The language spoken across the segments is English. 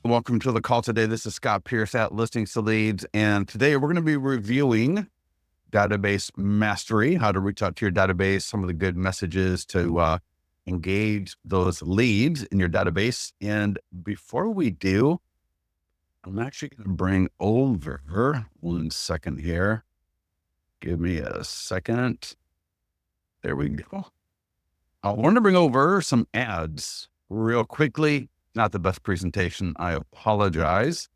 Welcome to the call today. This is Scott Pierce at Listings to Leads. And today we're going to be reviewing database mastery, how to reach out to your database, some of the good messages to engage those leads in your database. And before we do, I'm actually going to bring over 1 second here. Give me a second. There we go. I want to bring over some ads real quickly. Not the best presentation. I apologize.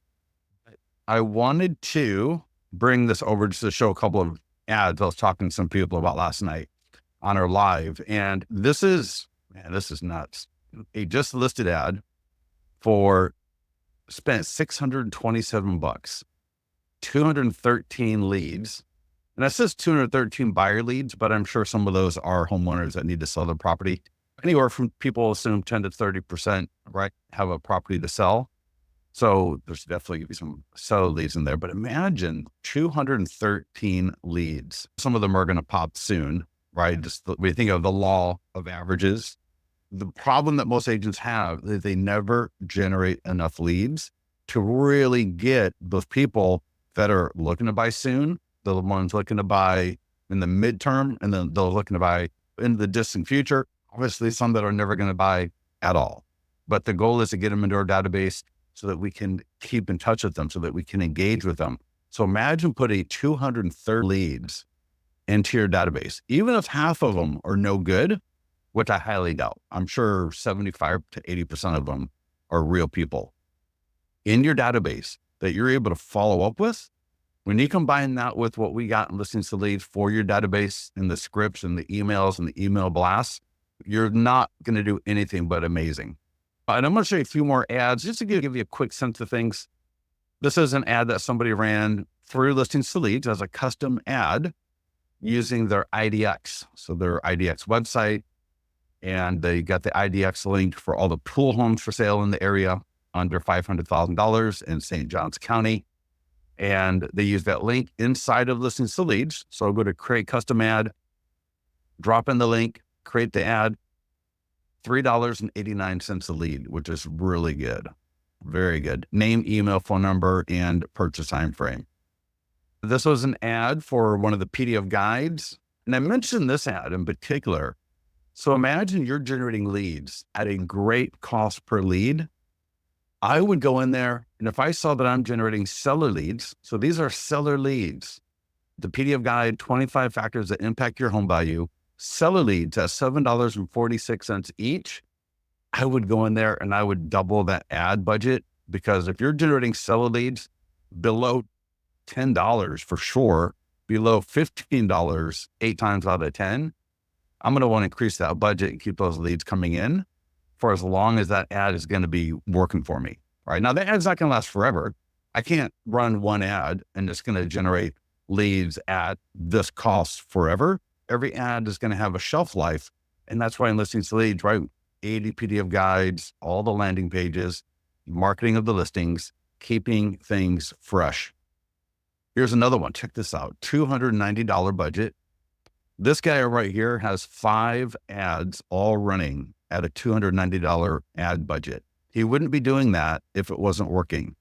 I wanted to bring this over just to show a couple of ads I was talking to some people about last night on our live. And this is nuts. A just listed ad spent $627, 213 leads. And that says 213 buyer leads, but I'm sure some of those are homeowners that need to sell their property. Anywhere from, people assume 10 to 30%, right, have a property to sell. So there's definitely going to be some seller leads in there, but imagine 213 leads. Some of them are going to pop soon, right? We think of the law of averages. The problem that most agents have is they never generate enough leads to really get those people that are looking to buy soon, the ones looking to buy in the midterm, and then those looking to buy in the distant future. Obviously, some that are never going to buy at all. But the goal is to get them into our database so that we can keep in touch with them, so that we can engage with them. So imagine putting 230 leads into your database, even if half of them are no good, which I highly doubt. I'm sure 75 to 80% of them are real people in your database that you're able to follow up with. When you combine that with what we got in Listings to Leads for your database and the scripts and the emails and the email blasts, you're not going to do anything but amazing. And I'm going to show you a few more ads just to give you a quick sense of things. This is an ad that somebody ran through Listings to Leads as a custom ad using their IDX. So their IDX website, and they got the IDX link for all the pool homes for sale in the area under $500,000 in St. Johns County. And they use that link inside of Listings to Leads. So I'll go to create custom ad, drop in the link, create the ad, $3.89 a lead, which is really good. Very good. Name, email, phone number, and purchase time frame. This was an ad for one of the PDF guides. And I mentioned this ad in particular. So imagine you're generating leads at a great cost per lead. I would go in there, and if I saw that I'm generating seller leads, so these are seller leads, the PDF guide, 25 factors that impact your home value, seller leads at $7.46 each, I would go in there and I would double that ad budget, because if you're generating seller leads below $10 for sure, below $15, 8 times out of 10, I'm going to want to increase that budget and keep those leads coming in for as long as that ad is going to be working for me. Right now, the ad's not going to last forever. I can't run one ad and it's going to generate leads at this cost forever. Every ad is going to have a shelf life. And that's why in Listings to Leads, right? 80 PDF guides, all the landing pages, marketing of the listings, keeping things fresh. Here's another one. Check this out. $290 budget. This guy right here has 5 ads all running at a $290 ad budget. He wouldn't be doing that if it wasn't working.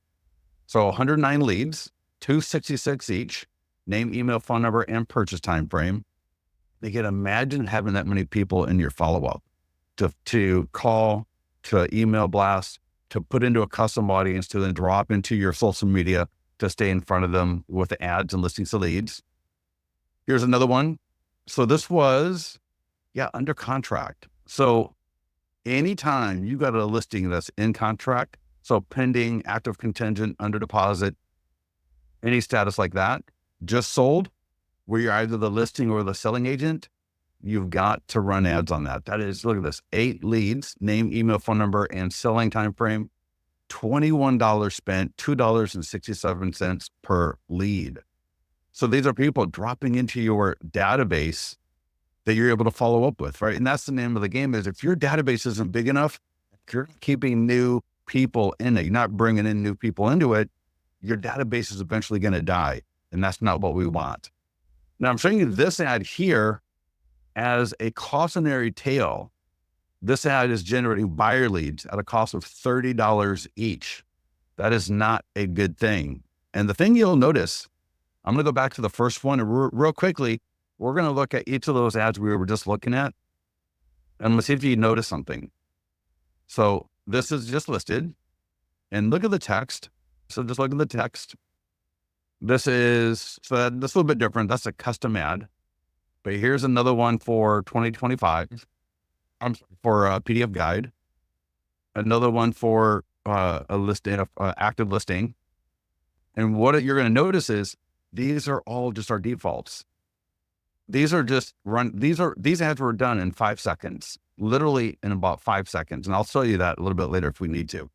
So 109 leads, 266 each, name, email, phone number, and purchase time frame. You can imagine having that many people in your follow-up to call, to email blast, to put into a custom audience, to then drop into your social media to stay in front of them with the ads and Listings to Leads. Here's another one. So this was, under contract. So anytime you got a listing that's in contract, so pending, active contingent, under deposit, any status like that, just sold, where you're either the listing or the selling agent, you've got to run ads on that. That is, look at this, 8 leads, name, email, phone number, and selling time frame, $21 spent, $2.67 per lead. So these are people dropping into your database that you're able to follow up with, right? And that's the name of the game, is if your database isn't big enough, if you're keeping new people in it, you're not bringing in new people into it, your database is eventually going to die. And that's not what we want. Now I'm showing you this ad here as a cautionary tale. This ad is generating buyer leads at a cost of $30 each. That is not a good thing. And the thing you'll notice, I'm going to go back to the first one and real quickly, we're going to look at each of those ads we were just looking at, and let's see if you notice something. So this is just listed, and look at the text. So just look at the text. This is a little bit different. That's a custom ad. But here's another one for 2025. For a PDF guide. Another one for a listing, active listing. And what you're going to notice is these are all just our defaults. These ads were done in 5 seconds, literally in about 5 seconds. And I'll show you that a little bit later if we need to.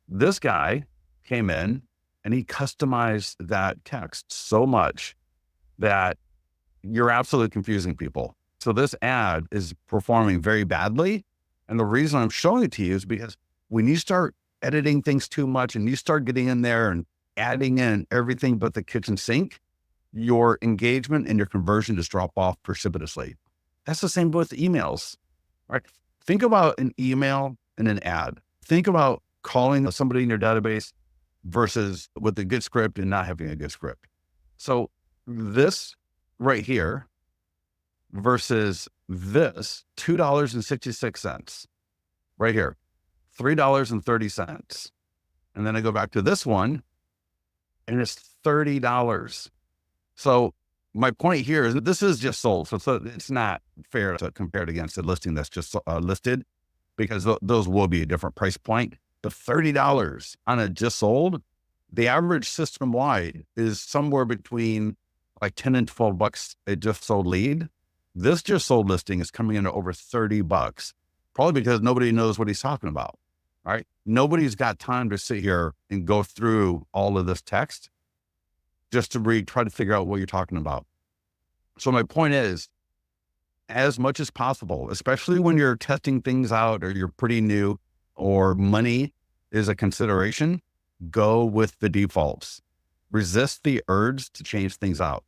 This guy came in and he customized that text so much that you're absolutely confusing people. So this ad is performing very badly. And the reason I'm showing it to you is because when you start editing things too much and you start getting in there and adding in everything but the kitchen sink, your engagement and your conversion just drop off precipitously. That's the same with emails, right? Think about an email and an ad. Think about calling somebody in your database versus with a good script and not having a good script. So this right here versus this, $2.66 right here, $3.30. And then I go back to this one and it's $30. So my point here is that this is just sold. So it's not fair to compare it against a listing that's just listed, because those will be a different price point. The $30 on a just sold, the average system wide is somewhere between like 10 and 12 bucks a just sold lead. This just sold listing is coming in at over 30 bucks, probably because nobody knows what he's talking about, right? Nobody's got time to sit here and go through all of this text just to try to figure out what you're talking about. So my point is, as much as possible, especially when you're testing things out or you're pretty new or money is a consideration, go with the defaults. Resist the urge to change things out.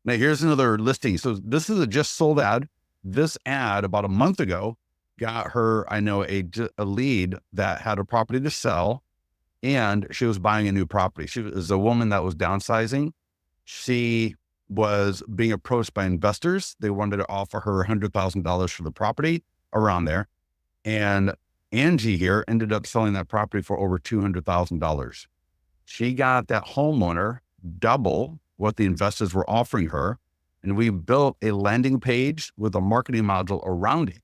Now here's another listing. So this is a just sold ad. This ad about a month ago got her, I know, a lead that had a property to sell, and she was buying a new property. She was a woman that was downsizing. She was being approached by investors. They wanted to offer her $100,000 for the property, around there. And Angie here ended up selling that property for over $200,000. She got that homeowner double what the investors were offering her. And we built a landing page with a marketing module around it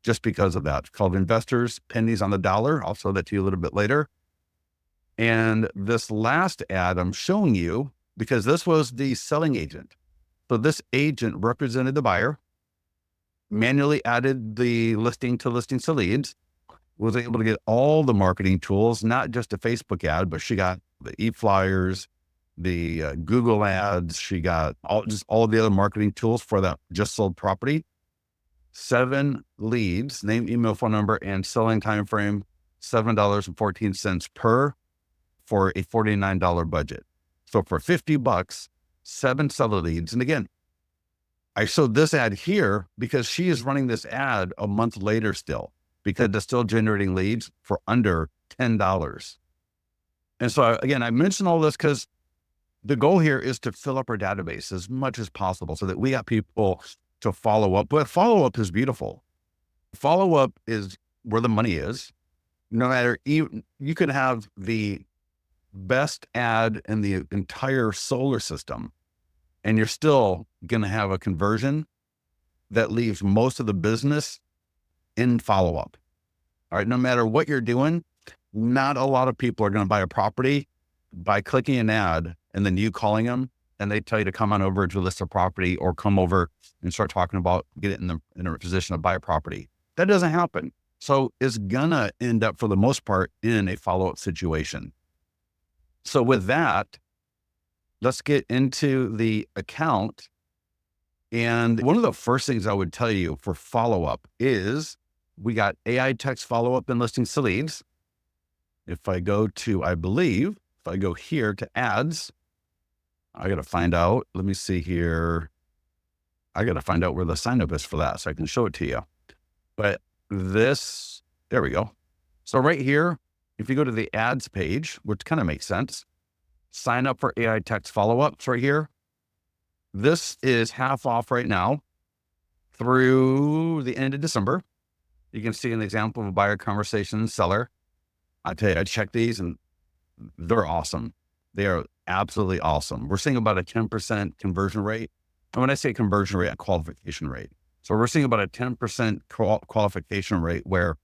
just because of that. It's called Investors, Pennies on the Dollar. I'll show that to you a little bit later. And this last ad I'm showing you, because this was the selling agent. So this agent represented the buyer, manually added the listing to listings to leads, was able to get all the marketing tools, not just a Facebook ad, but she got the e-flyers, the Google ads. She got all the other marketing tools for that just sold property. 7 leads, name, email, phone number, and selling time frame, $7.14 per, for a $49 budget. So for 50 bucks, 7 seller leads. And again, I showed this ad here because she is running this ad a month later still, because it's still generating leads for under $10. And so again, I mentioned all this because the goal here is to fill up our database as much as possible so that we got people to follow up. But follow-up is beautiful. Follow-up is where the money is. No matter, you could have the best ad in the entire solar system, and you're still going to have a conversion that leaves most of the business in follow-up. All right. No matter what you're doing, not a lot of people are going to buy a property by clicking an ad and then you calling them and they tell you to come on over to list a property or come over and start talking about get it in a position to buy a property. That doesn't happen. So it's gonna end up for the most part in a follow-up situation. So with that, let's get into the account. And one of the first things I would tell you for follow-up is we got AI text follow-up and listings to leads. If I go to, if I go here to ads, I got to find out, let me see here. I got to find out where the sign up is for that so I can show it to you. But there we go. So right here, if you go to the ads page, which kind of makes sense, sign up for AI text follow-ups right here. This is half off right now through the end of December. You can see an example of a buyer conversation seller. I tell you, I check these and they're awesome. They are absolutely awesome. We're seeing about a 10% conversion rate. And when I say conversion rate, a qualification rate. So we're seeing about a 10% qualification rate where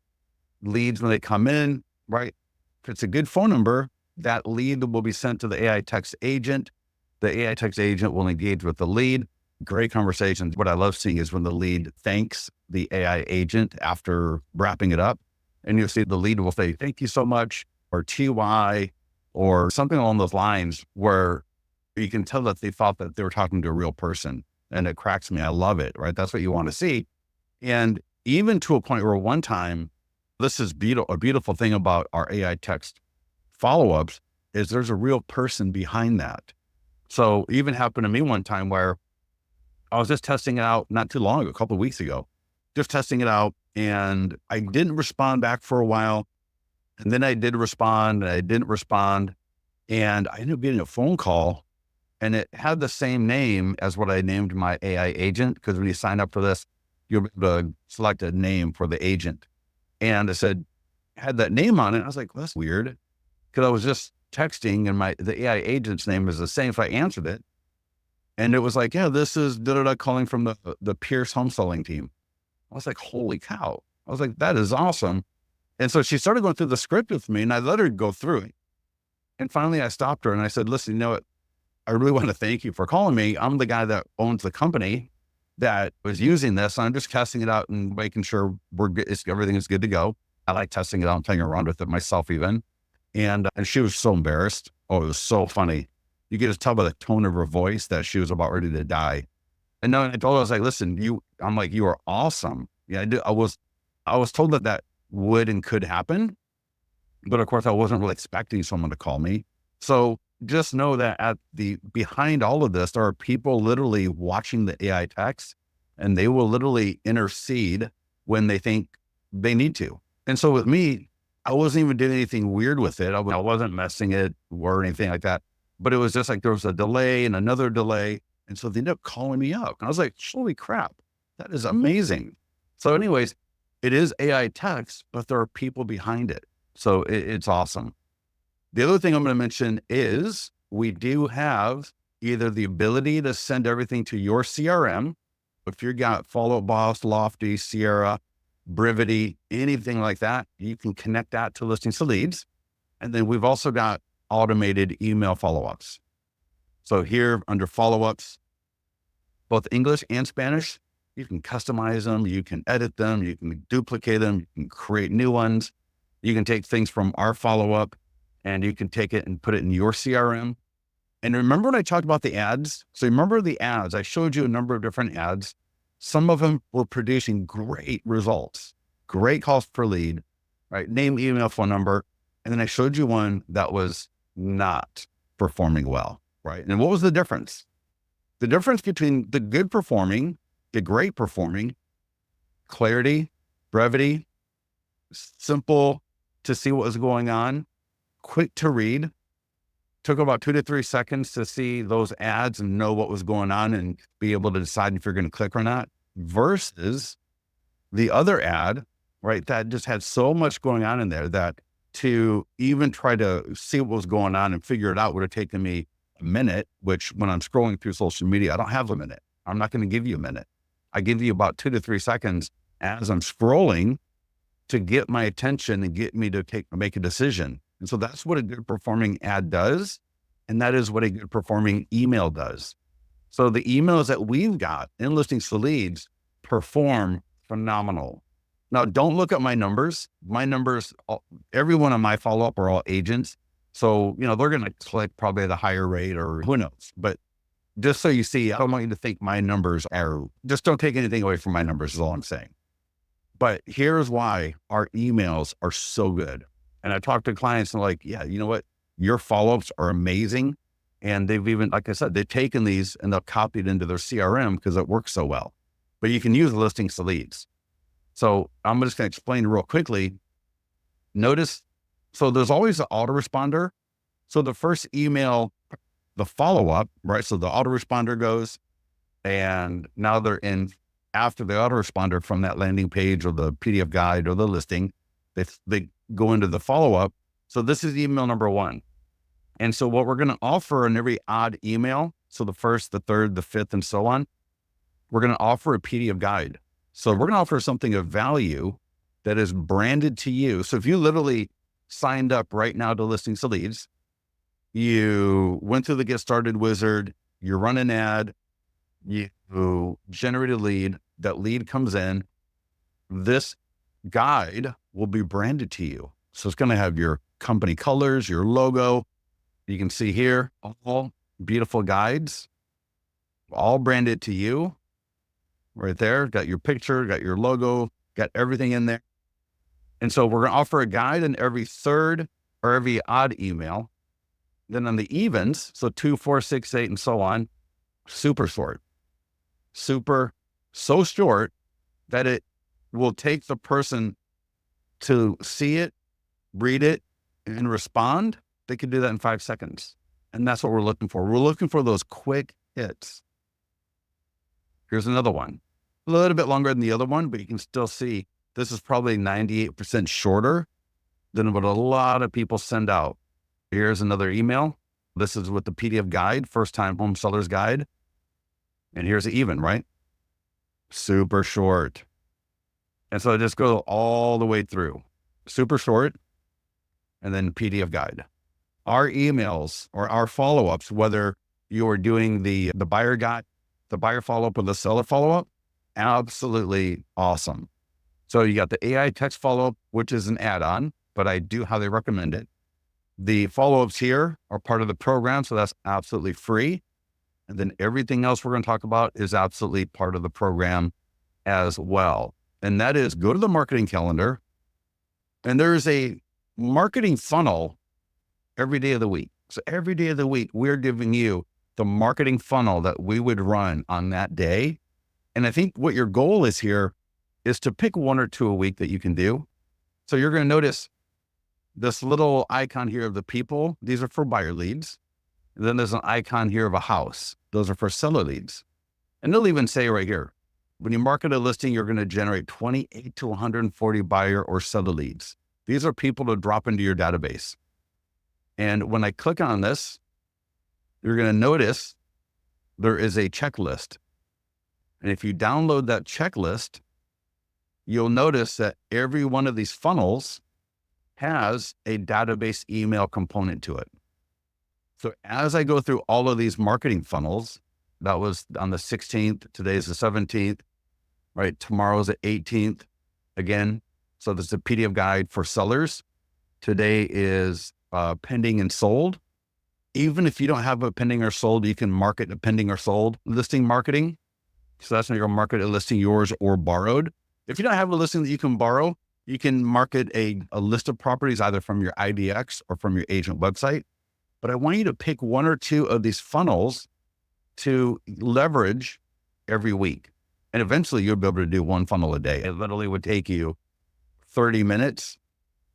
leads, when they come in, right? If it's a good phone number, that lead will be sent to the AI text agent. The AI text agent will engage with the lead. Great conversations. What I love seeing is when the lead thanks the AI agent after wrapping it up. And you'll see the lead will say, thank you so much, or TY, or something along those lines, where you can tell that they thought that they were talking to a real person. And it cracks me. I love it, right? That's what you want to see. And even to a point where one time, this is a beautiful thing about our AI text follow-ups is there's a real person behind that. So even happened to me one time where I was just testing it out not too long ago, a couple of weeks ago, just testing it out. And I didn't respond back for a while. And then I did respond and I didn't respond. And I ended up getting a phone call and it had the same name as what I named my AI agent. Because when you sign up for this, you'll be able to select a name for the agent. And I said, had that name on it. I was like, well, that's weird. Because I was just texting and the AI agent's name is the same. So I answered it. And it was like, yeah, this is calling from the Pierce home selling team. I was like, holy cow. I was like, that is awesome. And so she started going through the script with me and I let her go through it. And finally I stopped her and I said, listen, you know what? I really want to thank you for calling me. I'm the guy that owns the company that was using this. I'm just testing it out and making sure everything is good to go. I like testing it out and playing around with it myself even. And she was so embarrassed. Oh, it was so funny. You could just tell by the tone of her voice that she was about ready to die. And then I told her, I was like, listen, you are awesome. Yeah, I was told that would and could happen. But of course I wasn't really expecting someone to call me. So just know that behind all of this, there are people literally watching the AI text and they will literally intercede when they think they need to. And so with me, I wasn't even doing anything weird with it. I wasn't messing it or anything like that, but it was just like, there was a delay and another delay. And so they ended up calling me up and I was like, holy crap, that is amazing. So anyways, it is AI text, but there are people behind it. So it's awesome. The other thing I'm going to mention is we do have either the ability to send everything to your CRM. If you've got Follow Up Boss, Lofty, Sierra, Brevity, anything like that, you can connect that to Listings to Leads. And then we've also got automated email follow-ups. So here under follow-ups, both English and Spanish, you can customize them, you can edit them, you can duplicate them, you can create new ones. You can take things from our follow-up and you can take it and put it in your CRM. And remember when I talked about the ads? So remember the ads, I showed you a number of different ads. Some of them were producing great results, great cost per lead, right? Name, email, phone number. And then I showed you one that was not performing well, right? And what was the difference? The difference between the good performing, the great performing, clarity, brevity, simple to see what was going on, quick to read, took about 2 to 3 seconds to see those ads and know what was going on and be able to decide if you're going to click or not, versus the other ad, right? That just had so much going on in there that to even try to see what was going on and figure it out would have taken me a minute, which when I'm scrolling through social media, I don't have a minute. I'm not going to give you a minute. I give you about 2 to 3 seconds as I'm scrolling to get my attention and get me to make a decision. And so that's what a good performing ad does. And that is what a good performing email does. So the emails that we've got in Listings to Leads perform phenomenal. Now, don't look at my numbers. My numbers, everyone on my follow-up are all agents. So, they're going to click probably at a higher rate or who knows. But just so you see, I don't want you to think my numbers just don't take anything away from my numbers is all I'm saying. But here's why our emails are so good. And I talk to clients and like, yeah, you know what? Your follow-ups are amazing. And they've even, like I said, they've taken these and they'll copy it into their CRM because it works so well. But you can use Listings to Leads. So I'm just going to explain real quickly. Notice So there's always an autoresponder. So the first email, the follow-up, right? So the autoresponder goes, and now they're in after the autoresponder from that landing page or the PDF guide or the listing, they go into the follow-up. So this is email number one. And so what we're going to offer in every odd email, so the first, the third, the fifth, and so on, we're going to offer a PDF guide. So we're going to offer something of value that is branded to you. So if you literally signed up right now to Listings to Leads, you went through the Get Started wizard, you run an ad, you generate a lead, that lead comes in, this guide will be branded to you. So it's going to have your company colors, your logo. You can see here, all beautiful guides, all branded to you right there. Got your picture, got your logo, got everything in there. And so we're going to offer a guide in every third or every odd email. Then on the evens, so 2, 4, 6, 8, and so on, super short, so short that it will take the person to see it, read it, and respond. They can do that in 5 seconds. And that's what we're looking for. We're looking for those quick hits. Here's another one. A little bit longer than the other one, but you can still see this is probably 98% shorter than what a lot of people send out. Here's another email. This is with the PDF guide, first time home sellers guide. And here's the even, right? Super short. And so just go all the way through. Super short, and then PDF guide. Our emails or our follow-ups, whether you are doing the buyer guide, the buyer follow-up, or the seller follow-up, absolutely awesome. So you got the AI text follow-up, which is an add-on, but I do highly recommend it. The follow-ups here are part of the program, so that's absolutely free. And then everything else we're going to talk about is absolutely part of the program as well. And that is, go to the marketing calendar, and there's a marketing funnel every day of the week. So every day of the week, we're giving you the marketing funnel that we would run on that day. And I think what your goal is here is to pick 1 or 2 a week that you can do. So you're going to notice this little icon here of the people. These are for buyer leads. And then there's an icon here of a house. Those are for seller leads. And they'll even say right here, when you market a listing, you're going to generate 28 to 140 buyer or seller leads. These are people to drop into your database. And when I click on this, you're going to notice there is a checklist. And if you download that checklist, you'll notice that every one of these funnels has a database email component to it. So as I go through all of these marketing funnels, that was on the 16th, today's the 17th, right? Tomorrow's the 18th again. So there's a PDF guide for sellers. Today is pending and sold. Even if you don't have a pending or sold, you can market a pending or sold listing marketing. So that's when you're going to market a listing yours or borrowed. If you don't have a listing that you can borrow, you can market a list of properties either from your IDX or from your agent website. But I want you to pick 1 or 2 of these funnels to leverage every week. And eventually you'll be able to do 1 funnel a day. It literally would take you 30 minutes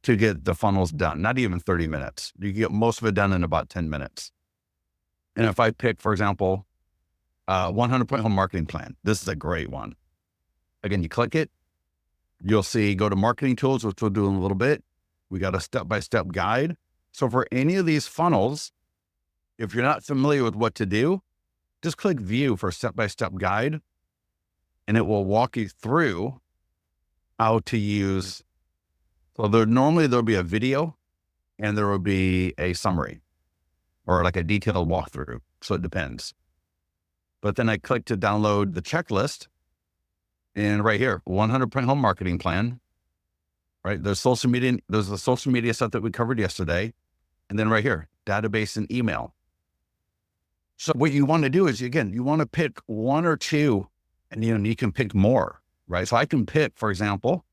to get the funnels done. Not even 30 minutes. You can get most of it done in about 10 minutes. And if I pick, for example, 100-point home marketing plan, this is a great one. Again, you click it, you'll see, go to marketing tools, which we'll do in a little bit. We got a step-by-step guide. So for any of these funnels, if you're not familiar with what to do, just click view for step-by-step guide, and it will walk you through how to use. So there'll be a video and there will be a summary or like a detailed walkthrough. So it depends. But then I click to download the checklist, and right here, 100-point home marketing plan, right? There's the social media stuff that we covered yesterday. And then right here, database and email. So what you want to do is, again, you want to pick 1 or 2, and you can pick more, right? So I can pick, for example,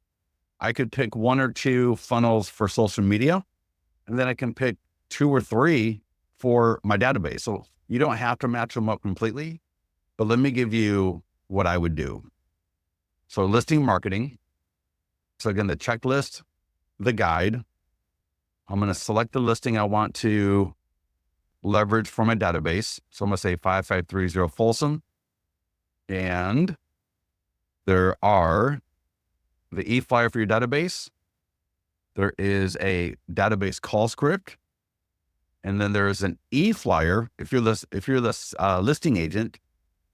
I could pick 1 or 2 funnels for social media, and then I can pick 2 or 3 for my database. So you don't have to match them up completely, but let me give you what I would do. So listing marketing. So again, the checklist, the guide, I'm going to select the listing I want to leverage from my database. So I'm going to say 5530 Folsom. And there are the e-flyer for your database. There is a database call script. And then there's an e-flyer. If you're the listing agent,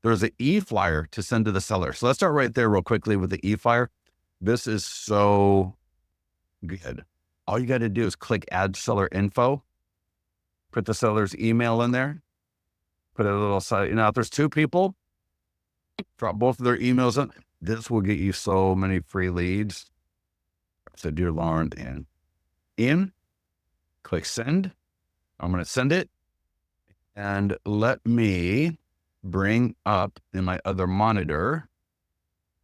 there's an e-flyer to send to the seller. So let's start right there real quickly with the e-flyer. This is so good. All you got to do is click add seller info, put the seller's email in there, put a little site. If there's two people, drop both of their emails in. This will get you so many free leads. So dear Lauren and Ian, click send. I'm going to send it, and let me bring up in my other monitor.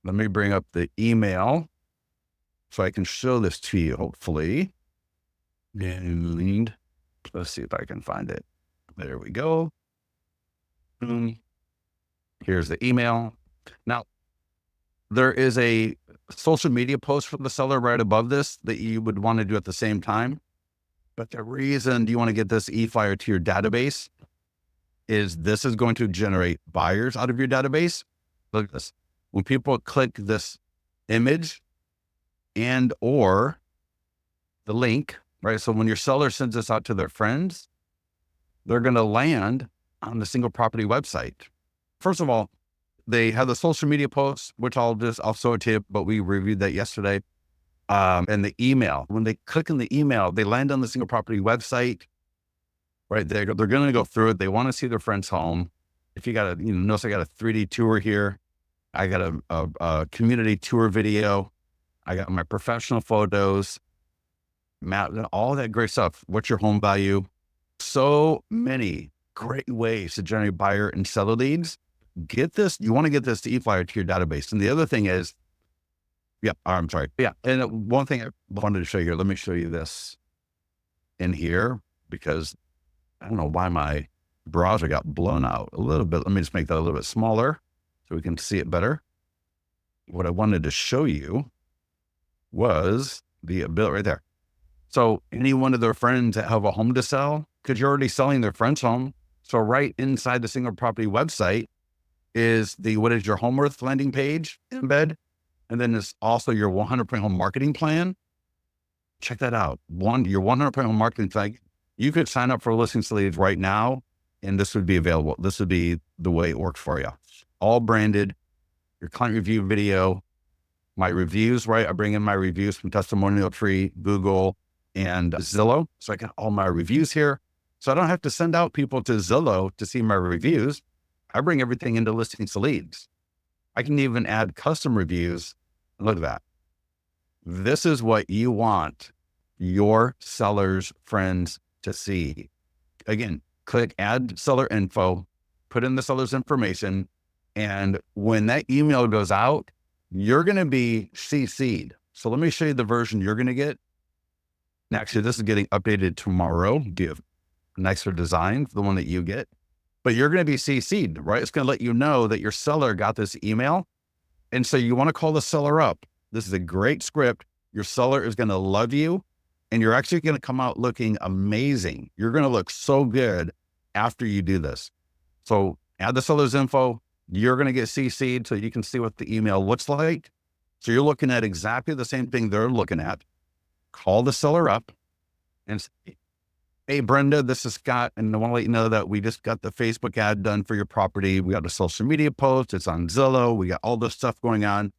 Let me bring up the email so I can show this to you, hopefully. And let's see if I can find it. There we go. Here's the email. Now, there is a social media post from the seller right above this that you would want to do at the same time. But the reason you want to get this e-flyer to your database is this is going to generate buyers out of your database. Look at this. When people click this image and or the link, right? So when your seller sends this out to their friends, they're going to land on the single property website. First of all, they have the social media posts, which I'll show it to you, but we reviewed that yesterday. And the email, when they click on the email, they land on the single property website, right? They're going to go through it. They want to see their friend's home. If you got notice I got a 3D tour here. I got a community tour video. I got my professional photos, map, all that great stuff. What's your home value? So many great ways to generate buyer and seller leads. Get this. You want to get this to e-flyer to your database. And the other thing is, I'm sorry. Yeah. And one thing I wanted to show you here, let me show you this in here, because I don't know why my browser got blown out a little bit. Let me just make that a little bit smaller so we can see it better. What I wanted to show you was the ability right there. So any one of their friends that have a home to sell, because you're already selling their friend's home. So right inside the single property website is what is your home worth landing page embed. And then there's also your 100% home marketing plan. Check that out. Your 100% home marketing plan. You could sign up for listing leads right now, and this would be available. This would be the way it works for you. All branded, your client review video, my reviews, right? I bring in my reviews from Testimonial Tree, Google, and Zillow. So I got all my reviews here. So I don't have to send out people to Zillow to see my reviews. I bring everything into listing leads. I can even add custom reviews. Look at that. This is what you want your seller's friends to see. Again, click add seller info, put in the seller's information. And when that email goes out, you're going to be CC'd. So let me show you the version you're going to get. And actually, this is getting updated tomorrow. Give nicer design for the one that you get. But you're going to be CC'd, right? It's going to let you know that your seller got this email. And so you want to call the seller up. This is a great script. Your seller is going to love you, and you're actually going to come out looking amazing. You're going to look so good after you do this. So add the seller's info. You're going to get CC'd so you can see what the email looks like. So you're looking at exactly the same thing they're looking at. Call the seller up and say, hey, Brenda, this is Scott, and I want to let you know that we just got the Facebook ad done for your property. We got a social media post. It's on Zillow. We got all this stuff going on.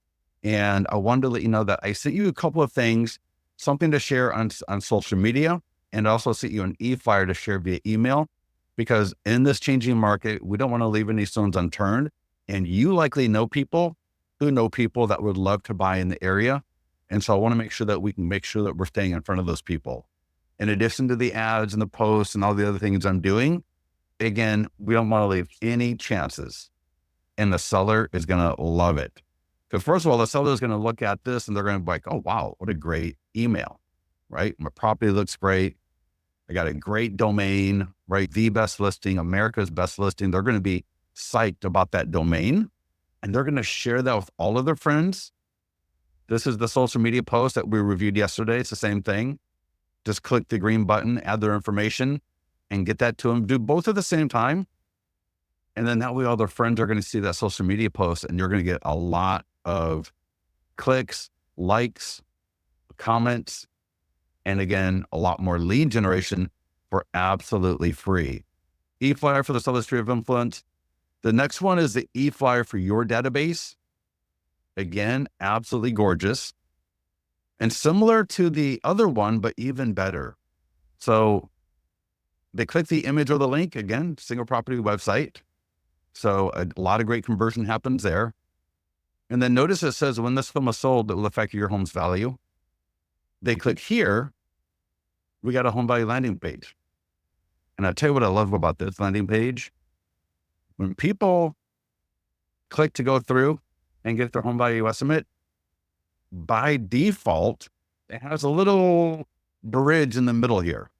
And I wanted to let you know that I sent you a couple of things, something to share on social media, and also sent you an e-flyer to share via email, because in this changing market, we don't want to leave any stones unturned. And you likely know people who know people that would love to buy in the area. And so I want to make sure that we can make sure that we're staying in front of those people. In addition to the ads and the posts and all the other things I'm doing, again, we don't want to leave any chances. And the seller is going to love it. Because first of all, the seller is going to look at this and they're going to be like, oh, wow, what a great email, right? My property looks great. I got a great domain, right? The best listing, America's best listing. They're going to be psyched about that domain, and they're going to share that with all of their friends. This is the social media post that we reviewed yesterday. It's the same thing. just click the green button, add their information, and get that to them. Do both at the same time. And then that way all their friends are going to see that social media post, and you're going to get a lot of clicks, likes, comments, and again, a lot more lead generation for absolutely free. E-flyer for the Southern Sphere of Influence. The next one is the e-flyer for your database. Again, absolutely gorgeous. And similar to the other one, but even better. So they click the image or the link, again, single property website. So a lot of great conversion happens there. And then notice it says, when this home is sold, it will affect your home's value. They click here, we got a home value landing page. And I'll tell you what I love about this landing page. When people click to go through and get their home value estimate, by default, it has a little bridge in the middle here.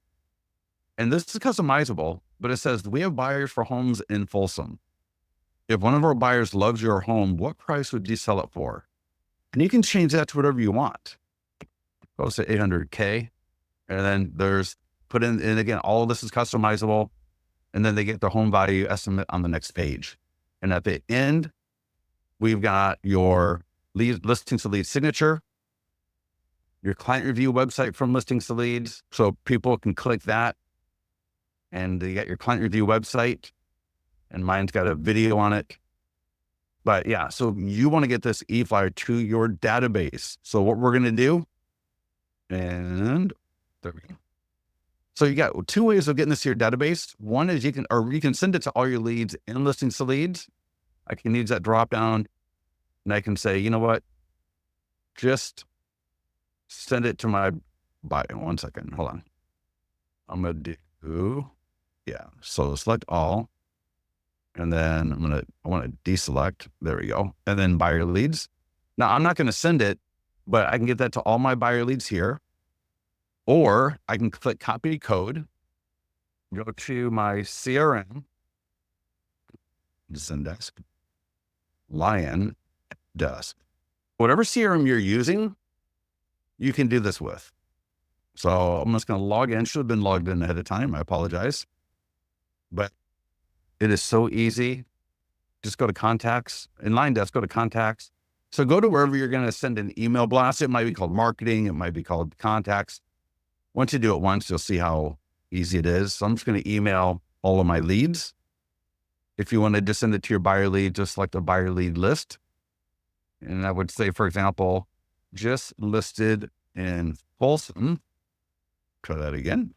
And this is customizable, but it says, we have buyers for homes in Folsom. If one of our buyers loves your home, what price would you sell it for? And you can change that to whatever you want. Go to 800K. And then there's put in, and again, all of this is customizable. And then they get the home value estimate on the next page. And at the end, we've got your listings to lead signature, your client review website from listings to leads. So people can click that and they get your client review website, and mine's got a video on it. But yeah, so you want to get this e-flyer to your database. So what we're going to do, and there we go. So you got two ways of getting this to your database. One is you can send it to all your leads in listings to leads. I can use that drop down and I can say, you know what, just send it to my buyer. 1 second, hold on. I'm going to do, so select all. And then I want to deselect, there we go. And then buyer leads. Now I'm not going to send it, but I can get that to all my buyer leads here. Or I can click copy code, go to my CRM, Zendesk, Lion Desk. Whatever CRM you're using, you can do this with. So I'm just going to log in. Should have been logged in ahead of time. I apologize. But it is so easy. Just go to contacts. In Lion Desk, go to contacts. So go to wherever you're going to send an email blast. It might be called marketing. It might be called contacts. Once you do it once, you'll see how easy it is. So I'm just going to email all of my leads. If you want to just send it to your buyer lead, just select a buyer lead list. And I would say, for example, just listed in Folsom. Try that again.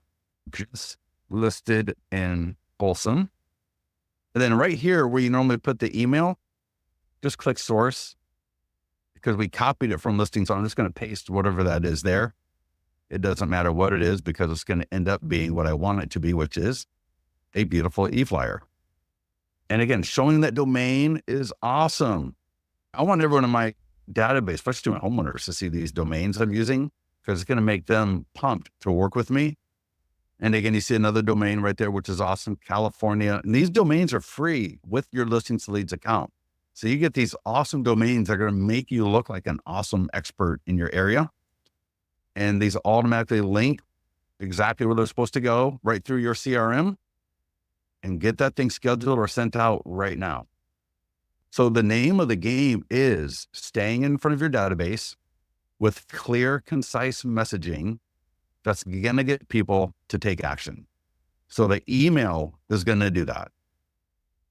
Just listed in Folsom. And then right here where you normally put the email, just click source because we copied it from listing. So I'm just going to paste whatever that is there. It doesn't matter what it is because it's going to end up being what I want it to be, which is a beautiful e-flyer. And again, showing that domain is awesome. I want everyone in my database, especially my homeowners, to see these domains I'm using because it's going to make them pumped to work with me. And again, you see another domain right there, which is awesome, California. And these domains are free with your listings to leads account. So you get these awesome domains that are going to make you look like an awesome expert in your area. And these automatically link exactly where they're supposed to go right through your CRM and get that thing scheduled or sent out right now. So the name of the game is staying in front of your database with clear, concise messaging that's going to get people to take action. So the email is going to do that.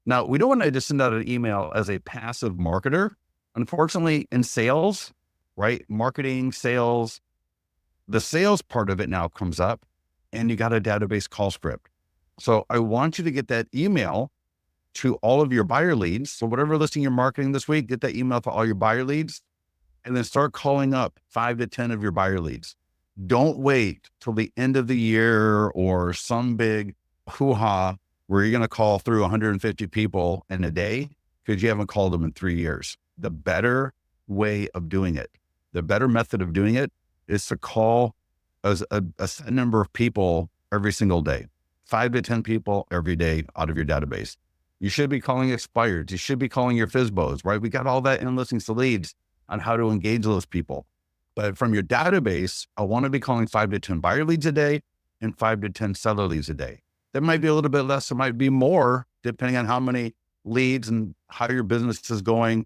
Now, we don't want to just send out an email as a passive marketer. Unfortunately, in sales, right? Marketing, sales, the sales part of it now comes up and you got a database call script. So I want you to get that email to all of your buyer leads. So whatever listing you're marketing this week, get that email to all your buyer leads and then start calling up 5 to 10 of your buyer leads. Don't wait till the end of the year or some big hoo-ha where you're going to call through 150 people in a day because you haven't called them in 3 years. The better way of doing it, the better method of doing it is to call a set number of people every single day, 5 to 10 people every day out of your database. You should be calling expireds. You should be calling your FSBOs, right? We got all that in listings to leads on how to engage those people. But from your database, I want to be calling 5 to 10 buyer leads a day and 5 to 10 seller leads a day. That might be a little bit less, it might be more, depending on how many leads and how your business is going.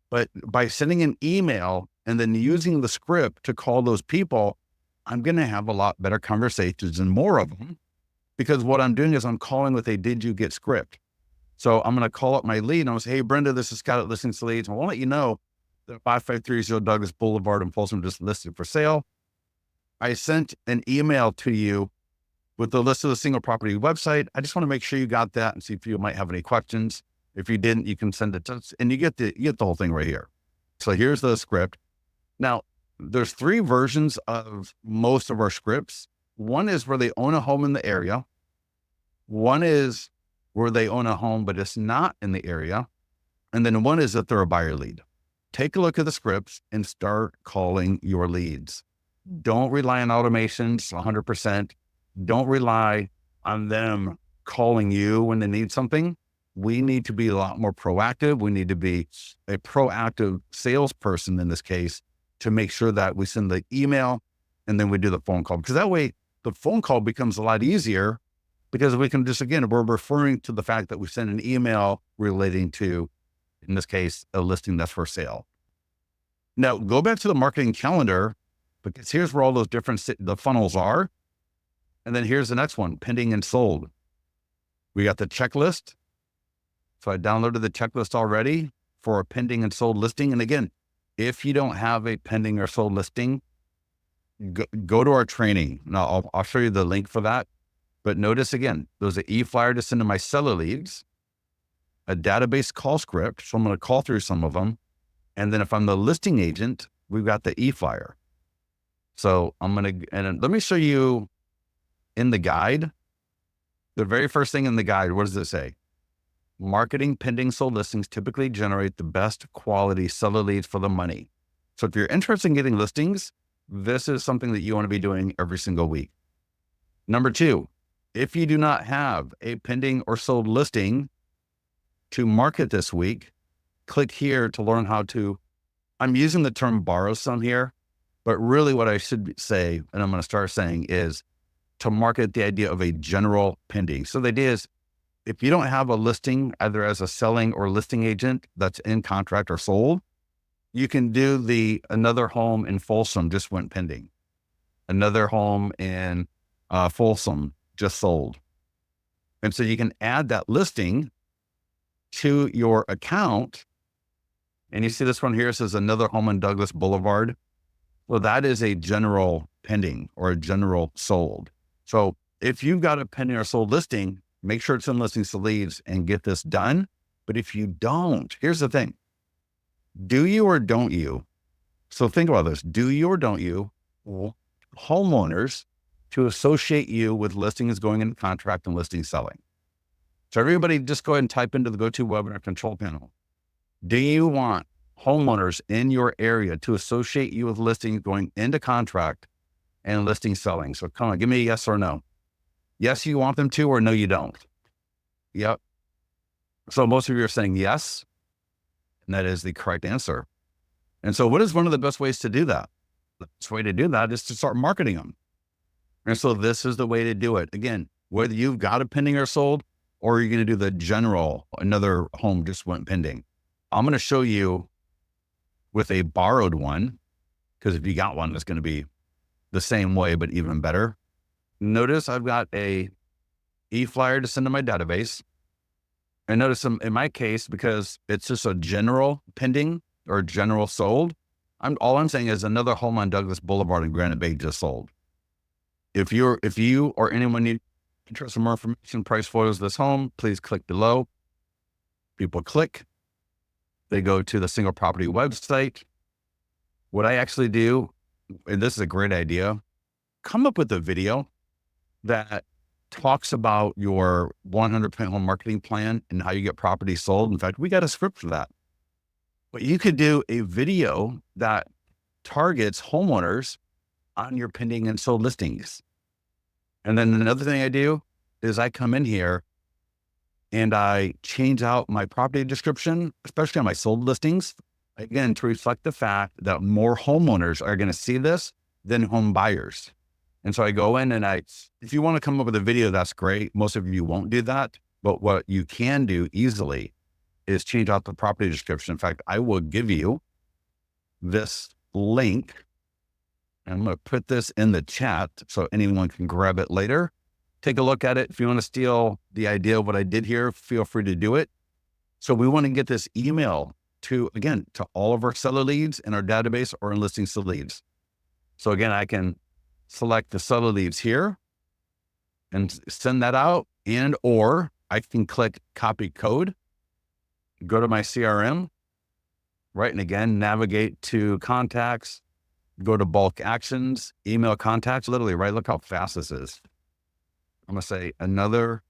But by sending an email and then using the script to call those people, I'm going to have a lot better conversations and more of them, because what I'm doing is I'm calling with a "did you get" script. So I'm going to call up my lead and I'm going to say, "Hey, Brenda, this is Scott at Listings Leads. I want to let you know that 5530 Douglas Boulevard in Folsom just listed for sale. I sent an email to you with the list of the single property website. I just want to make sure you got that and see if you might have any questions. If you didn't, you can send it to us," and you get the whole thing right here. So here's the script. Now, there's 3 versions of most of our scripts. One is where they own a home in the area. One is where they own a home, but it's not in the area. And then one is that they're a buyer lead. Take a look at the scripts and start calling your leads. Don't rely on automations 100%. Don't rely on them calling you when they need something. We need to be a lot more proactive. We need to be a proactive salesperson in this case to make sure that we send the email and then we do the phone call, because that way the phone call becomes a lot easier, because we can just, again, we're referring to the fact that we send an email relating to, in this case, a listing that's for sale. Now go back to the marketing calendar, because here's where all those different the funnels are. And then here's the next one, pending and sold. We got the checklist. So I downloaded the checklist already for a pending and sold listing. And again, if you don't have a pending or sold listing, go to our training. Now I'll show you the link for that. But notice again, there's an e-flyer to send to my seller leads, a database call script. So I'm going to call through some of them. And then if I'm the listing agent, we've got the e-flyer. So and let me show you in the guide, the very first thing in the guide, what does it say? Marketing pending sold listings typically generate the best quality seller leads for the money. So if you're interested in getting listings, this is something that you want to be doing every single week. Number 2, if you do not have a pending or sold listing to market this week, click here to learn how to, I'm using the term borrow some here, but really what I should say, and I'm going to start saying, is to market the idea of a general pending. So the idea is, if you don't have a listing, either as a selling or listing agent that's in contract or sold, you can do another home in Folsom just went pending. Another home in Folsom just sold. And so you can add that listing to your account. And you see this one here says another home in Douglas Boulevard. Well, that is a general pending or a general sold. So if you've got a pending or sold listing, make sure it's in Listings to Leads and get this done. But if you don't, here's the thing. Do you or don't you? So think about this. Do you or don't you homeowners to associate you with listings going into contract and listing selling? So everybody just go ahead and type into the GoToWebinar control panel. Do you want homeowners in your area to associate you with listings going into contract and listing selling? So come on, give me a yes or no. Yes, you want them to, or no, you don't. Yep. So most of you are saying yes, and that is the correct answer. And so what is one of the best ways to do that? The best way to do that is to start marketing them. And so this is the way to do it. Again, whether you've got a pending or sold, or you're going to do the general, another home just went pending. I'm going to show you with a borrowed one, because if you got one, it's going to be the same way, but even better. Notice I've got a e-flyer to send to my database. And notice in my case, because it's just a general pending or general sold, all I'm saying is another home on Douglas Boulevard in Granite Bay just sold. If you or anyone need interest in more information, price, photos of this home, please click below. People click, they go to the single property website. What I actually do, and this is a great idea, come up with a video that talks about your 100% home marketing plan and how you get property sold. In fact, we got a script for that. But you could do a video that targets homeowners on your pending and sold listings. And then another thing I do is I come in here and I change out my property description, especially on my sold listings. again, to reflect the fact that more homeowners are going to see this than home buyers. And so I go in and if you want to come up with a video, that's great. Most of you won't do that. But what you can do easily is change out the property description. In fact, I will give you this link. I'm going to put this in the chat so anyone can grab it later. Take a look at it. If you want to steal the idea of what I did here, feel free to do it. So we want to get this email to all of our seller leads in our database or in listings to leads. So again, I can select the seller leads here and send that out, or I can click copy code, go to my CRM, right? And again, navigate to contacts, go to bulk actions, email contacts, literally, right? Look how fast this is. I'm going to say another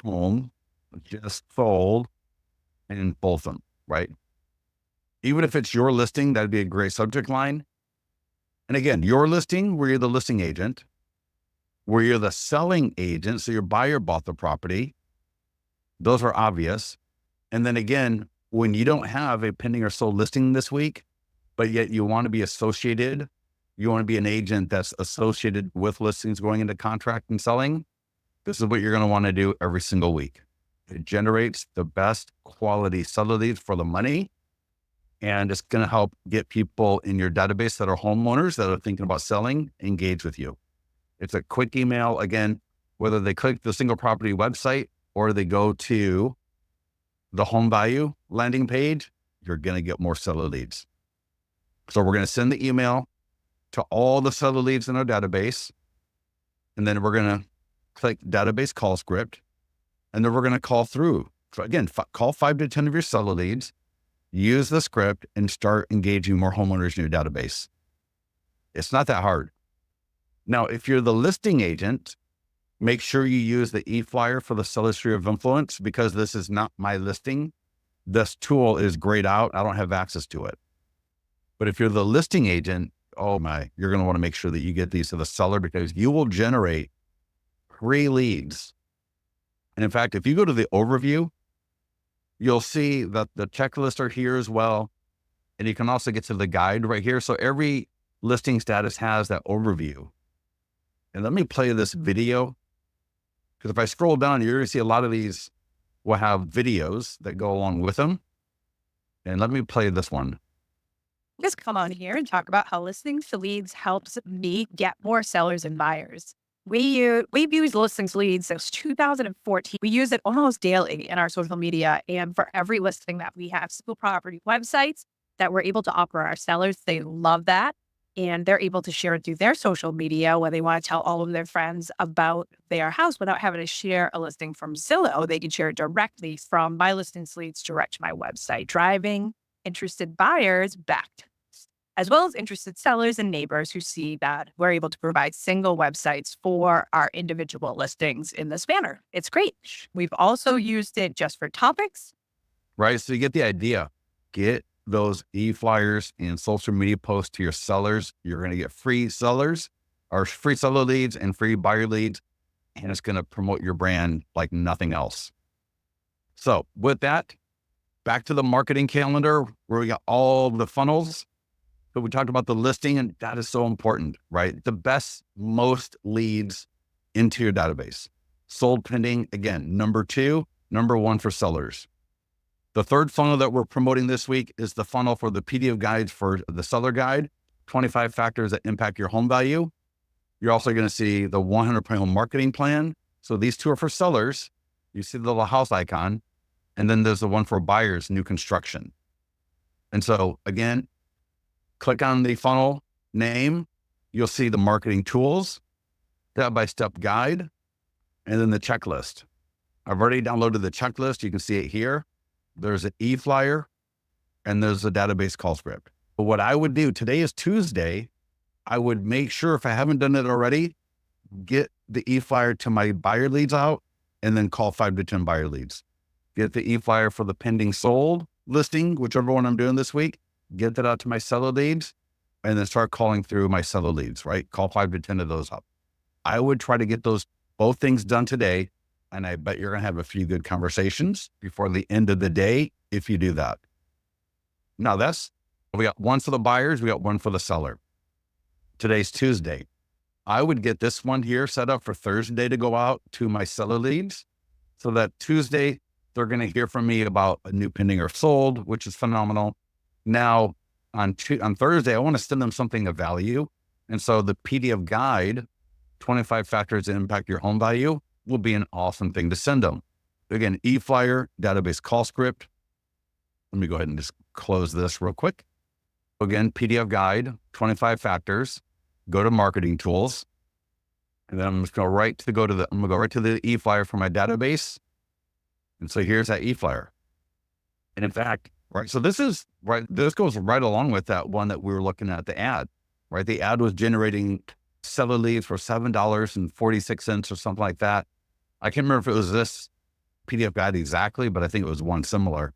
home just sold in Bolton, right? Even if it's your listing, that'd be a great subject line. And again, your listing, where you're the listing agent, where you're the selling agent, so your buyer bought the property, those are obvious. And then again, when you don't have a pending or sold listing this week, but yet you want to be associated, you want to be an agent that's associated with listings going into contract and selling, this is what you're going to want to do every single week. It generates the best quality seller leads for the money. And it's going to help get people in your database that are homeowners that are thinking about selling, engage with you. It's a quick email. Again, whether they click the single property website or they go to the home value landing page, you're going to get more seller leads. So we're going to send the email to all the seller leads in our database. And then we're going to click database call script. And then we're going to call through. So again, call 5 to 10 of your seller leads, use the script, and start engaging more homeowners in your database. It's not that hard. Now, if you're the listing agent, make sure you use the e-flyer for the seller sphere of influence, because this is not my listing. This tool is grayed out. I don't have access to it. But if you're the listing agent, you're going to want to make sure that you get these to the seller, because you will generate free leads. And in fact, if you go to the overview, you'll see that the checklists are here as well. And you can also get to the guide right here. So every listing status has that overview. And let me play this video, because if I scroll down, you're going to see a lot of these will have videos that go along with them. And let me play this one. Just come on here and talk about how listings to leads helps me get more sellers and buyers. We've used listings leads since 2014. We use it almost daily in our social media. And for every listing that we have, single property websites that we're able to offer our sellers, they love that. And they're able to share it through their social media when they want to tell all of their friends about their house without having to share a listing from Zillow. They can share it directly from my listings leads direct to my website, driving interested buyers back to, as well as interested sellers and neighbors who see that we're able to provide single websites for our individual listings in this manner. It's great. We've also used it just for topics. Right. So you get the idea. Get those e-flyers and social media posts to your sellers. You're going to get free sellers or free seller leads and free buyer leads. And it's going to promote your brand like nothing else. So with that, back to the marketing calendar where we got all the funnels. But we talked about the listing, and that is so important, right? The best, most leads into your database. Sold pending, again, number 2, number 1 for sellers. The third funnel that we're promoting this week is the funnel for the PDF guides for the seller guide, 25 factors that impact your home value. You're also going to see the 100-point home marketing plan. So these 2 are for sellers. You see the little house icon, and then there's the one for buyers, new construction. And so again, click on the funnel name, you'll see the marketing tools, step-by-step guide, and then the checklist. I've already downloaded the checklist. You can see it here. There's an e-flyer, and there's a database call script. But what I would do, today is Tuesday, I would make sure, if I haven't done it already, get the e-flyer to my buyer leads out, and then call 5 to 10 buyer leads. Get the e-flyer for the pending sold listing, whichever one I'm doing this week, get that out to my seller leads, and then start calling through my seller leads, right? Call 5 to 10 of those up. I would try to get both things done today. And I bet you're going to have a few good conversations before the end of the day if you do that. Now, that's We got one for the buyers. We got one for the seller. Today's Tuesday. I would get this one here set up for Thursday to go out to my seller leads so that Tuesday, they're going to hear from me about a new pending or sold, which is phenomenal. Now on Thursday, I want to send them something of value. And so the PDF guide, 25 factors that impact your home value, will be an awesome thing to send them. Again, e-flyer, database call script. Let me go ahead and just close this real quick. Again, PDF guide, 25 factors, go to marketing tools. And then I'm just going to go right to the e-flyer for my database. And so here's that e-flyer. And in fact, right, so this goes right along with that one that we were looking at, the ad, right? The ad was generating seller leads for $7.46 or something like that. I can't remember if it was this PDF guide exactly, but I think it was one similar.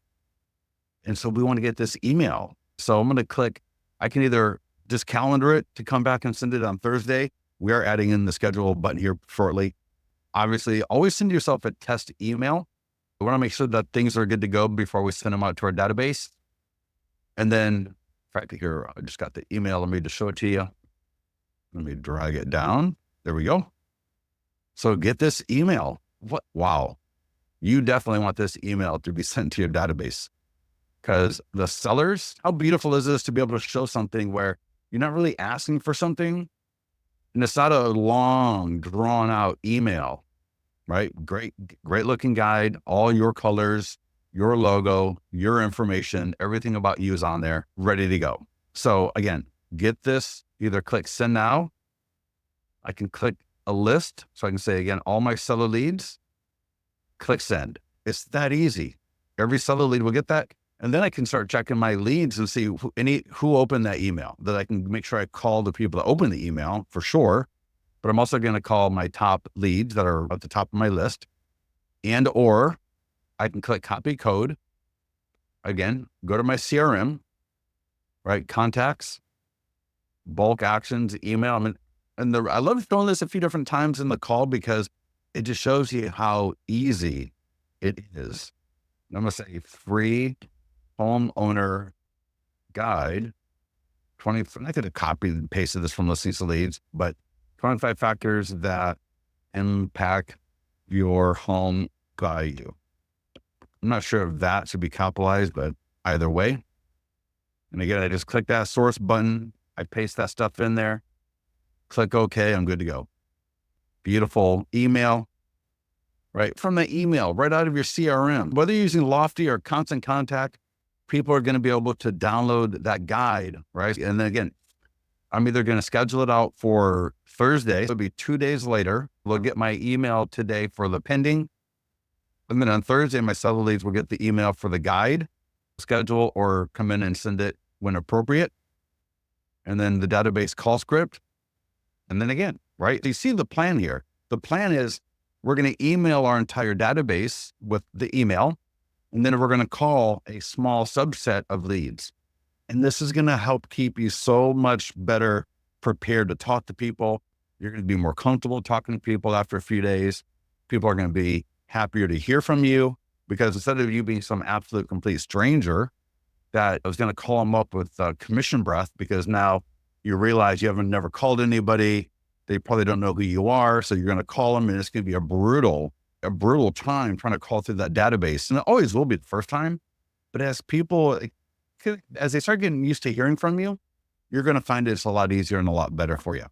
And so we want to get this email. So I'm going to click, I can either just calendar it to come back and send it on Thursday. We are adding in the schedule button here shortly. Obviously, always send yourself a test email. We want to make sure that things are good to go before we send them out to our database. And then, in fact, here, I just got the email. Let me just show it to you. Let me drag it down. There we go. So get this email. Wow. You definitely want this email to be sent to your database, because the sellers, how beautiful is this to be able to show something where you're not really asking for something and it's not a long drawn out email, right? Great looking guide, all your colors, your logo, your information, everything about you is on there, ready to go. So again, get this, either click send now. I can click a list. So I can say again, all my seller leads, click send. It's that easy. Every seller lead will get that. And then I can start checking my leads and see who opened that email, that I can make sure I call the people that opened the email for sure. But I'm also going to call my top leads that are at the top of my list, or I can click copy code. Again, go to my CRM, right? Contacts, bulk actions, email. I love showing this a few different times in the call because it just shows you how easy it is. I'm going to say free homeowner guide 20. I could have copied and pasted this from Listings to Leads, but 25 factors that impact your home value. I'm not sure if that should be capitalized, but either way. And again, I just click that source button. I paste that stuff in there, click OK, I'm good to go. Beautiful email, right? From the email, right out of your CRM, whether you're using Lofty or Constant Contact, people are going to be able to download that guide, right? And then again, I'm either going to schedule it out for Thursday. It'll be 2 days later. They'll get my email today for the pending. And then on Thursday, my seller leads will get the email for the guide schedule or come in and send it when appropriate. And then the database call script. And then again, right? So you see the plan here. The plan is we're going to email our entire database with the email, and then we're going to call a small subset of leads. And this is going to help keep you so much better prepared to talk to people. You're going to be more comfortable talking to people after a few days. People are going to be happier to hear from you, because instead of you being some absolute complete stranger that was going to call them up with commission breath, because now you realize you haven't never called anybody. They probably don't know who you are. So you're going to call them, and it's going to be a brutal time trying to call through that database. And it always will be the first time. But as they start getting used to hearing from you, you're going to find it's a lot easier and a lot better for you.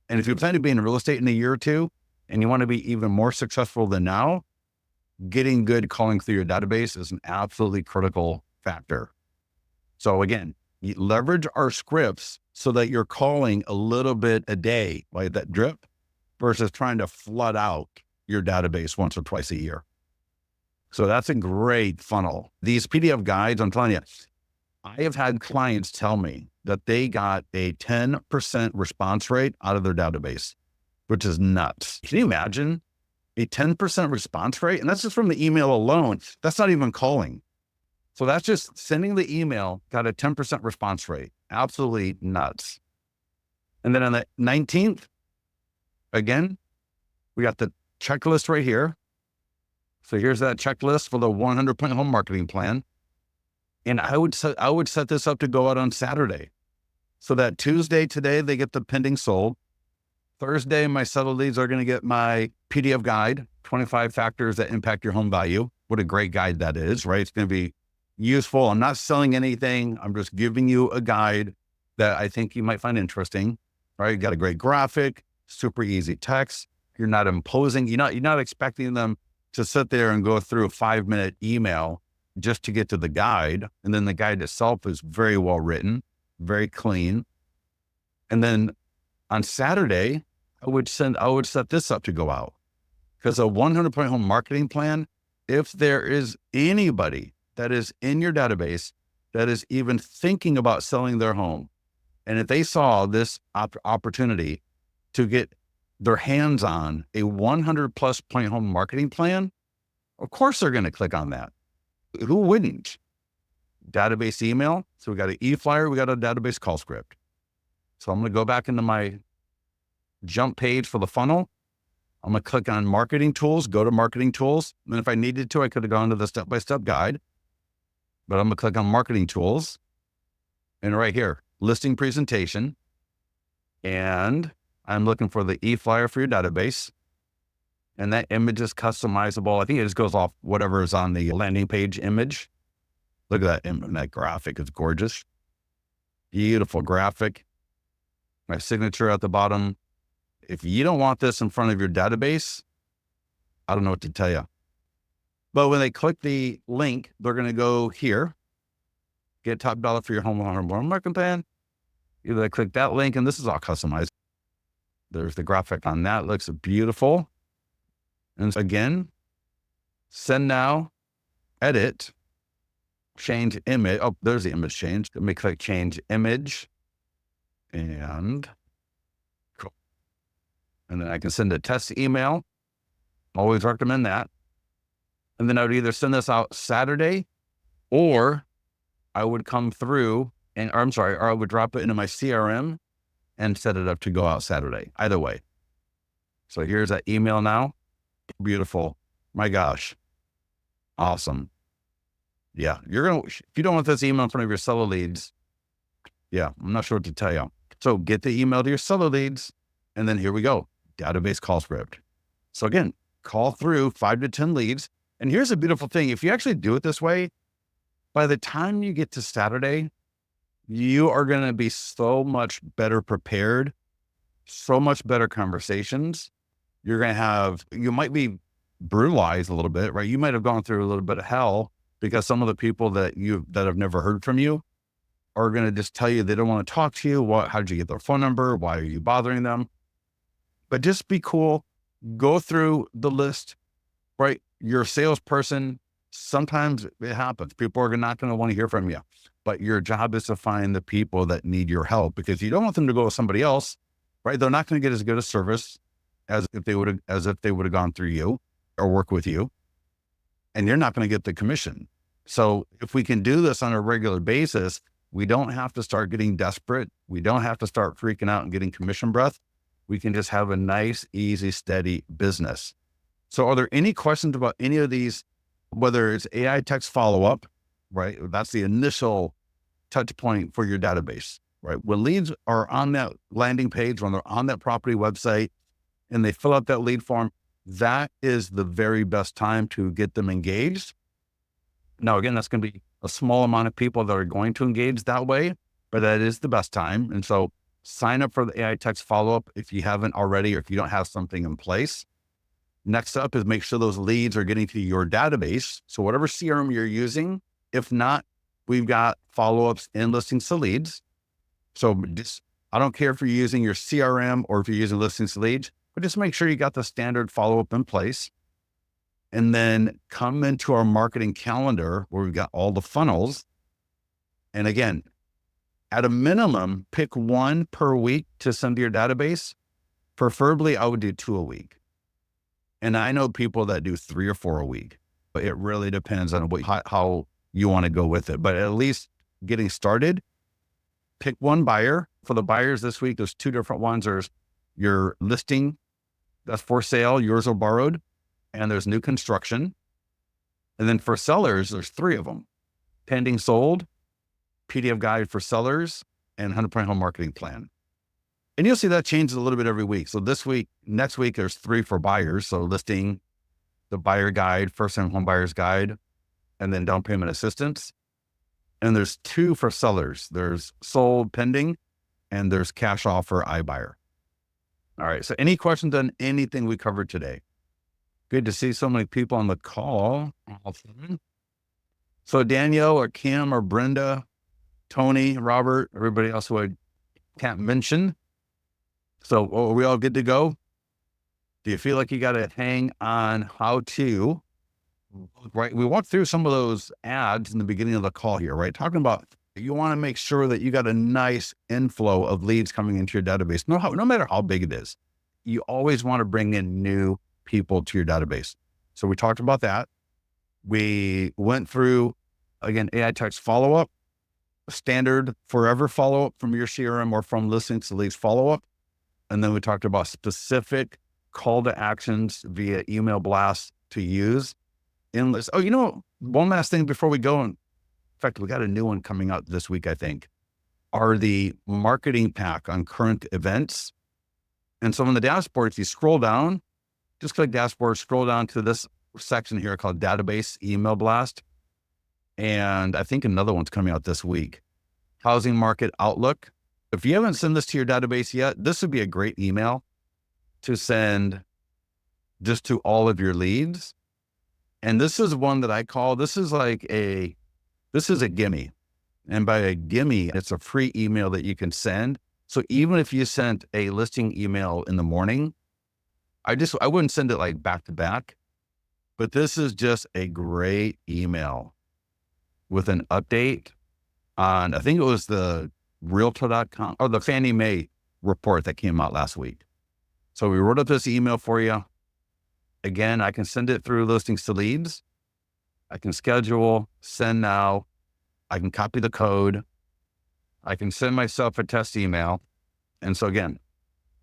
And if you plan to be in real estate in a year or two, and you want to be even more successful than now, getting good calling through your database is an absolutely critical factor. So again, you leverage our scripts so that you're calling a little bit a day, like that drip, versus trying to flood out your database once or twice a year. So that's a great funnel. These PDF guides, I'm telling you, I have had clients tell me that they got a 10% response rate out of their database, which is nuts. Can you imagine a 10% response rate? And that's just from the email alone. That's not even calling. So that's just sending the email, got a 10% response rate. Absolutely nuts. And then on the 19th, again, we got the checklist right here. So here's that checklist for the 100-point home marketing plan. And I would set this up to go out on Saturday. So that Tuesday today, they get the pending sold. Thursday, my settled leads are going to get my PDF guide, 25 factors that impact your home value. What a great guide that is, right? It's going to be useful. I'm not selling anything. I'm just giving you a guide that I think you might find interesting, right? You got a great graphic, super easy text. You're not imposing. You're not expecting them to sit there and go through a 5-minute email just to get to the guide. And then the guide itself is very well written, very clean. And then on Saturday, I would set this up to go out, because a 100-point home marketing plan, if there is anybody that is in your database that is even thinking about selling their home, and if they saw this opportunity to get their hands on a 100+ point home marketing plan, of course they're going to click on that. Who wouldn't? Database email. So we got an e-flyer, we got a database call script. So I'm going to go back into my jump page for the funnel. I'm going to click on marketing tools, go to marketing tools. And if I needed to, I could have gone to the step-by-step guide, but I'm going to click on marketing tools, and right here, listing presentation. And I'm looking for the e-flyer for your database. And that image is customizable. I think it just goes off whatever is on the landing page image. Look at that graphic. It's gorgeous. Beautiful graphic. My signature at the bottom. If you don't want this in front of your database, I don't know what to tell you. But when they click the link, they're going to go here, get top dollar for your home marketing plan. They click that link, and this is all customized. There's the graphic on that. Looks beautiful. And again, send now, edit, change image. Oh, there's the image change. Let me click change image, and cool. And then I can send a test email. Always recommend that. And then I would either send this out Saturday, or I would come through or I would drop it into my CRM and set it up to go out Saturday. Either way. So here's that email now. Beautiful. My gosh. Awesome. Yeah. If you don't want this email in front of your seller leads, yeah, I'm not sure what to tell you. So get the email to your seller leads, and then here we go. Database call script. So again, call through 5 to 10 leads. And here's a beautiful thing. If you actually do it this way, by the time you get to Saturday, you are going to be so much better prepared, so much better conversations. You're going to you might be brutalized a little bit, right? You might have gone through a little bit of hell because some of the people that have never heard from you are going to just tell you they don't want to talk to you. How did you get their phone number? Why are you bothering them? But just be cool. Go through the list, right? You're a salesperson. Sometimes it happens. People are not going to want to hear from you, but your job is to find the people that need your help, because you don't want them to go with somebody else, right? They're not going to get as good a service as if they would have gone through you or work with you, and you're not going to get the commission. So if we can do this on a regular basis, we don't have to start getting desperate. We don't have to start freaking out and getting commission breath. We can just have a nice, easy, steady business. So are there any questions about any of these, whether it's AI text follow-up, right? That's the initial touch point for your database, right? When leads are on that landing page, when they're on that property website and they fill out that lead form, that is the very best time to get them engaged. Now, again, that's going to be a small amount of people that are going to engage that way, but that is the best time. And so sign up for the AI text follow-up if you haven't already, or if you don't have something in place. Next up is make sure those leads are getting to your database. So whatever CRM you're using, if not, we've got follow-ups and listings to leads. So I don't care if you're using your CRM or if you're using listings to leads, but just make sure you got the standard follow-up in place. And then come into our marketing calendar where we've got all the funnels. And again, at a minimum, pick 1 per week to send to your database. Preferably, I would do 2 a week. And I know people that do 3 or 4 a week, but it really depends on how you want to go with it. But at least getting started, pick 1 buyer. For the buyers this week, there's 2 different ones. There's your listing that's for sale, yours or borrowed, and there's new construction. And then for sellers, there's 3 of them. pending sold, PDF guide for sellers, and 100% home marketing plan. And you'll see that changes a little bit every week. So next week, there's 3 for buyers. So listing, the buyer guide, first time home buyer's guide, and then down payment assistance. And there's 2 for sellers. There's sold pending, and there's cash offer iBuyer. All right. So any questions on anything we covered today? Good to see so many people on the call. So Danielle or Kim or Brenda, Tony, Robert, everybody else who I can't mention. So are we all good to go? Do you feel like you got to hang on how to, right? We walked through some of those ads in the beginning of the call here, right? Talking about you want to make sure that you got a nice inflow of leads coming into your database. No matter how big it is, you always want to bring in new people to your database. So we talked about that. We went through, again, AI text follow-up, standard forever follow-up from your CRM or from listings to leads follow-up. And then we talked about specific call to actions via email blast to use in list. Oh, one last thing before we go. In fact, we got a new one coming out this week, I think, are the marketing pack on current events. And so on the dashboard, if you scroll down, just click dashboard, scroll down to this section here called database email blast. And I think another one's coming out this week, housing market outlook. If you haven't sent this to your database yet, this would be a great email to send just to all of your leads. And this is one that I call, this is a gimme. And by a gimme, it's a free email that you can send. So even if you sent a listing email in the morning, I wouldn't send it like back to back, but this is just a great email with an update on, I think it was the Realtor.com or the Fannie Mae report that came out last week. So we wrote up this email for you. Again, I can send it through listings to leads. I can schedule, send now. I can copy the code. I can send myself a test email. And so again,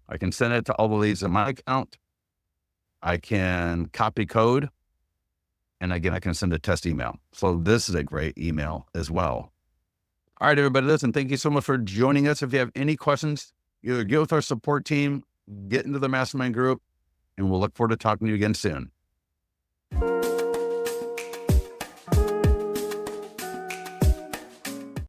I can send it to all the leads in my account. I can copy code. And again, I can send a test email. So this is a great email as well. All right, everybody, listen, thank you so much for joining us. If you have any questions, either get with our support team, get into the mastermind group, and we'll look forward to talking to you again soon.